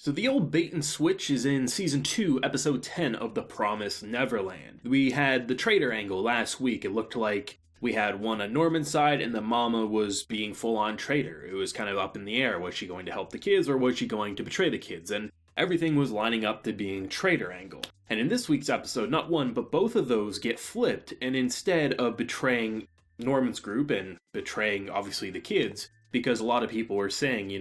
So the old bait and switch is in Season 2, Episode 10 of The Promised Neverland. We had the traitor angle last week. It looked like we had one on Norman's side, and the mama was being full-on traitor. It was kind of up in the air. Was she going to help the kids, or was she going to betray the kids? And everything was lining up to being traitor angle. And in this week's episode, not one, but both of those get flipped, and instead of betraying Norman's group and betraying, obviously, the kids, because a lot of people were saying,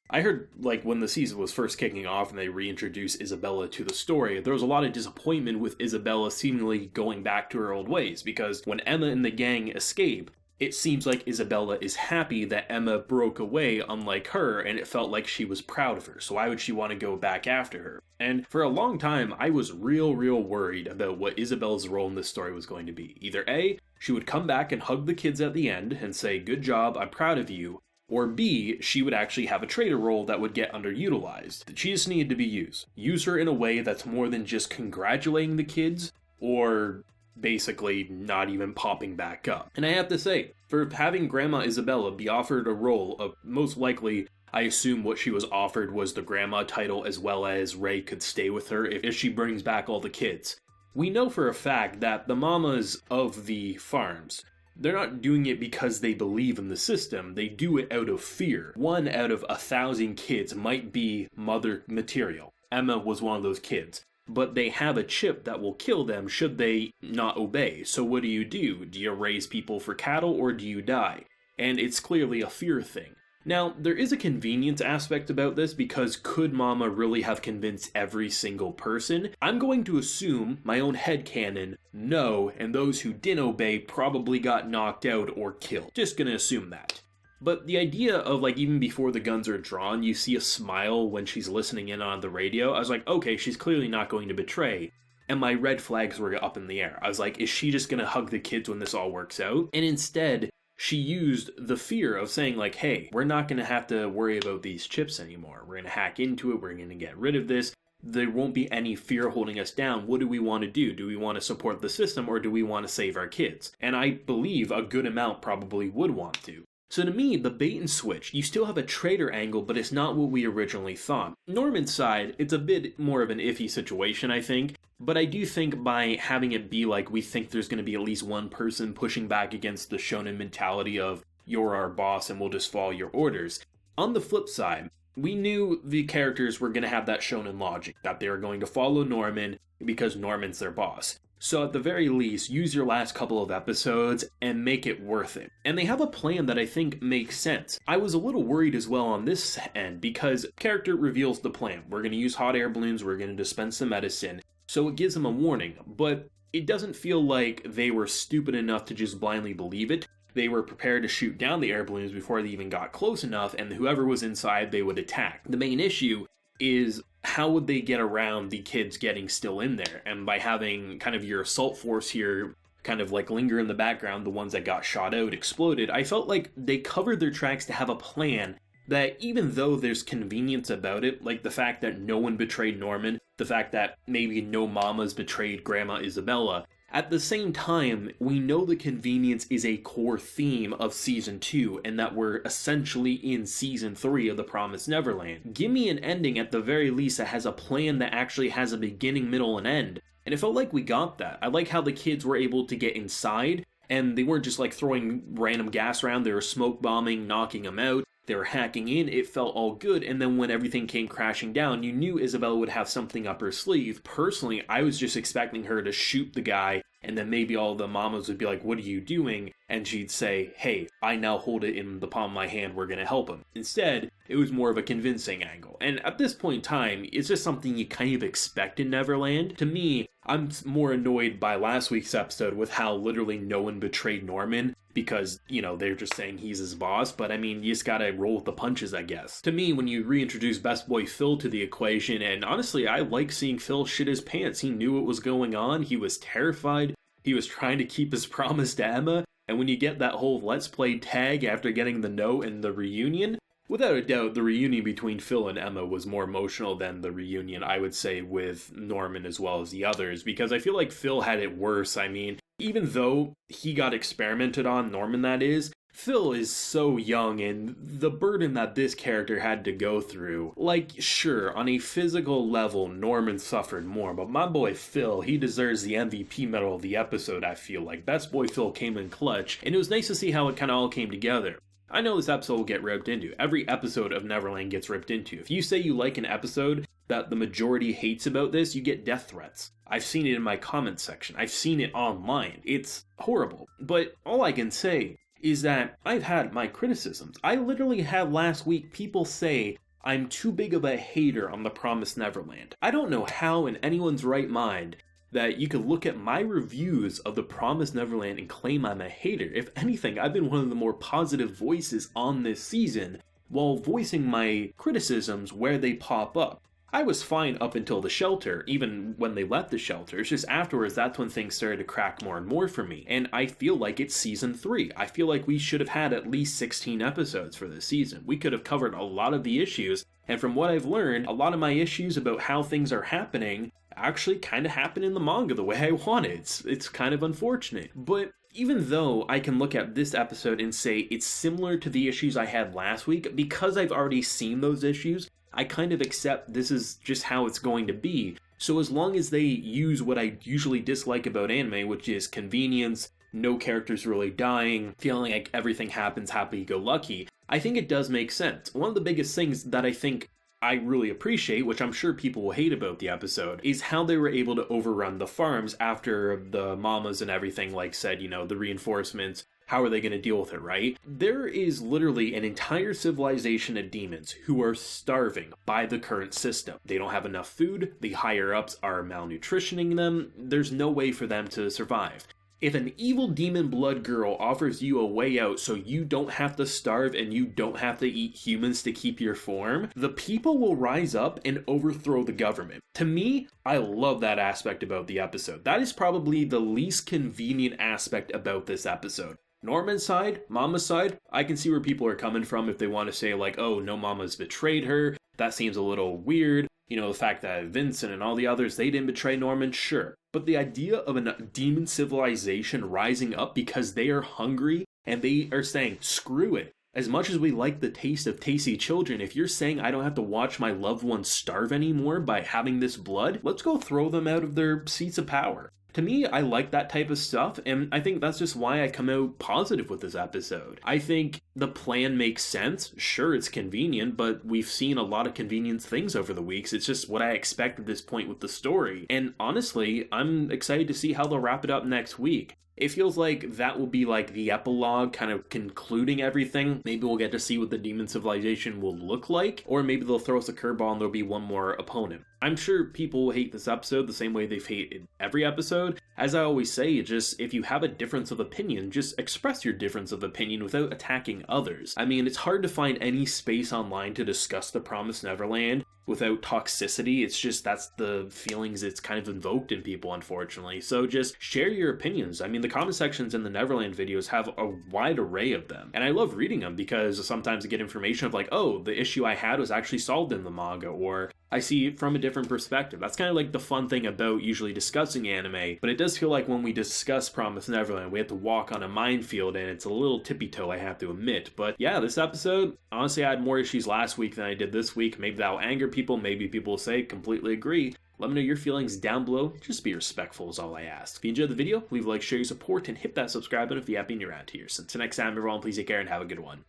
I heard, when the season was first kicking off and they reintroduced Isabella to the story, there was a lot of disappointment with Isabella seemingly going back to her old ways, because when Emma and the gang escape, it seems like Isabella is happy that Emma broke away unlike her, and it felt like she was proud of her, so why would she want to go back after her? And for a long time, I was real worried about what Isabella's role in this story was going to be. Either A, she would come back and hug the kids at the end and say, "Good job, I'm proud of you," or B, she would actually have a traitor role that would get underutilized. She just needed to be used. Use her in a way that's more than just congratulating the kids, or basically not even popping back up. And I have to say, for having Grandma Isabella be offered a role of most likely, I assume what she was offered was the grandma title, as well as Ray could stay with her if she brings back all the kids. We know for a fact that the mamas of the farms, they're not doing it because they believe in the system, they do it out of fear. 1 out of 1,000 kids might be mother material. Emma was one of those kids. But they have a chip that will kill them should they not obey. So what do? Do you raise people for cattle, or do you die? And it's clearly a fear thing. Now, there is a convenience aspect about this, because could Mama really have convinced every single person? I'm going to assume, my own headcanon, no, and those who didn't obey probably got knocked out or killed. Just gonna assume that. But the idea of, even before the guns are drawn, you see a smile when she's listening in on the radio. I was like, okay, she's clearly not going to betray. And my red flags were up in the air. I was like, is she just gonna hug the kids when this all works out? And instead, she used the fear of saying, hey, we're not gonna have to worry about these chips anymore. We're gonna hack into it, we're gonna get rid of this. There won't be any fear holding us down. What do we want to do? Do we want to support the system, or do we want to save our kids? And I believe a good amount probably would want to. So to me, the bait and switch, you still have a traitor angle, but it's not what we originally thought. Norman's side, it's a bit more of an iffy situation, I think, but I do think by having it be we think there's going to be at least one person pushing back against the shonen mentality of, you're our boss and we'll just follow your orders. On the flip side, we knew the characters were going to have that shonen logic, that they were going to follow Norman because Norman's their boss. So at the very least, use your last couple of episodes and make it worth it. And they have a plan that I think makes sense. I was a little worried as well on this end, because character reveals the plan. We're going to use hot air balloons, we're going to dispense some medicine, so it gives them a warning. But it doesn't feel like they were stupid enough to just blindly believe it. They were prepared to shoot down the air balloons before they even got close enough, and whoever was inside, they would attack. The main issue is, how would they get around the kids getting still in there? And by having kind of your assault force here kind of linger in the background, the ones that got shot out, exploded, I felt like they covered their tracks to have a plan that, even though there's convenience about it, like the fact that no one betrayed Norman, the fact that maybe no mamas betrayed Grandma Isabella, at the same time, we know the convenience is a core theme of Season 2, and that we're essentially in Season 3 of The Promised Neverland. Give me an ending at the very least that has a plan that actually has a beginning, middle, and end. And it felt like we got that. I like how the kids were able to get inside, and they weren't just throwing random gas around, they were smoke bombing, knocking them out. They were hacking in, it felt all good, and then when everything came crashing down, you knew Isabella would have something up her sleeve. Personally, I was just expecting her to shoot the guy, and then maybe all the mamas would be like, what are you doing? And she'd say, hey, I now hold it in the palm of my hand, we're gonna help him. Instead, it was more of a convincing angle. And at this point in time, it's just something you kind of expect in Neverland. To me, I'm more annoyed by last week's episode with how literally no one betrayed Norman, because, they're just saying he's his boss, but I mean, you just gotta roll with the punches, I guess. To me, when you reintroduce Best Boy Phil to the equation, and honestly, I like seeing Phil shit his pants. He knew what was going on, he was terrified, he was trying to keep his promise to Emma, and when you get that whole let's play tag after getting the note and the reunion, without a doubt, the reunion between Phil and Emma was more emotional than the reunion, I would say, with Norman as well as the others, because I feel like Phil had it worse. I mean, even though he got experimented on, Norman that is, Phil is so young, and the burden that this character had to go through. Like, sure, on a physical level, Norman suffered more, but my boy Phil, he deserves the MVP medal of the episode, I feel like. Best boy Phil came in clutch, and it was nice to see how it kind of all came together. I know this episode will get ripped into. Every episode of Neverland gets ripped into. If you say you like an episode that the majority hates about this, you get death threats. I've seen it in my comment section. I've seen it online. It's horrible. But all I can say is that I've had my criticisms. I literally had last week people say I'm too big of a hater on The Promised Neverland. I don't know how in anyone's right mind that you could look at my reviews of The Promised Neverland and claim I'm a hater. If anything, I've been one of the more positive voices on this season while voicing my criticisms where they pop up. I was fine up until the shelter, even when they left the shelter. It's just afterwards, that's when things started to crack more and more for me. And I feel like it's season 3. I feel like we should have had at least 16 episodes for this season. We could have covered a lot of the issues, and from what I've learned, a lot of my issues about how things are happening actually kind of happen in the manga the way I want it. It's kind of unfortunate. But even though I can look at this episode and say it's similar to the issues I had last week, because I've already seen those issues, I kind of accept this is just how it's going to be. So as long as they use what I usually dislike about anime, which is convenience, no characters really dying, feeling like everything happens happy-go-lucky, I think it does make sense. One of the biggest things that I think I really appreciate, which I'm sure people will hate about the episode, is how they were able to overrun the farms after the mamas and everything said, the reinforcements. How are they going to deal with it, right? There is literally an entire civilization of demons who are starving by the current system. They don't have enough food, the higher-ups are malnutritioning them, there's no way for them to survive. If an evil demon blood girl offers you a way out so you don't have to starve and you don't have to eat humans to keep your form, the people will rise up and overthrow the government. To me, I love that aspect about the episode. That is probably the least convenient aspect about this episode. Norman's side, Mama's side, I can see where people are coming from if they want to say oh, no, Mama's betrayed her. That seems a little weird. The fact that Vincent and all the others, they didn't betray Norman, sure. But the idea of a demon civilization rising up because they are hungry and they are saying, screw it. As much as we like the taste of tasty children, if you're saying I don't have to watch my loved ones starve anymore by having this blood, let's go throw them out of their seats of power. To me, I like that type of stuff, and I think that's just why I come out positive with this episode. I think the plan makes sense. Sure, it's convenient, but we've seen a lot of convenient things over the weeks. It's just what I expect at this point with the story. And honestly, I'm excited to see how they'll wrap it up next week. It feels like that will be the epilogue, kind of concluding everything. Maybe we'll get to see what the demon civilization will look like, or maybe they'll throw us a curveball and there'll be one more opponent. I'm sure people will hate this episode the same way they've hated every episode. As I always say, if you have a difference of opinion, just express your difference of opinion without attacking others. I mean, it's hard to find any space online to discuss The Promised Neverland without toxicity. It's just that's the feelings it's kind of invoked in people, unfortunately. So just share your opinions. I mean, the comment sections in the Neverland videos have a wide array of them, and I love reading them because sometimes I get information of oh, the issue I had was actually solved in the manga, or I see it from a different perspective. That's kind of the fun thing about usually discussing anime, but it does feel like when we discuss Promised Neverland, we have to walk on a minefield, and it's a little tippy-toe, I have to admit. But yeah, this episode, honestly, I had more issues last week than I did this week. Maybe that'll anger people, maybe people will say, completely agree. Let me know your feelings down below. Just be respectful is all I ask. If you enjoyed the video, leave a like, share your support, and hit that subscribe button if you haven't been around here. So until next time, everyone, please take care and have a good one.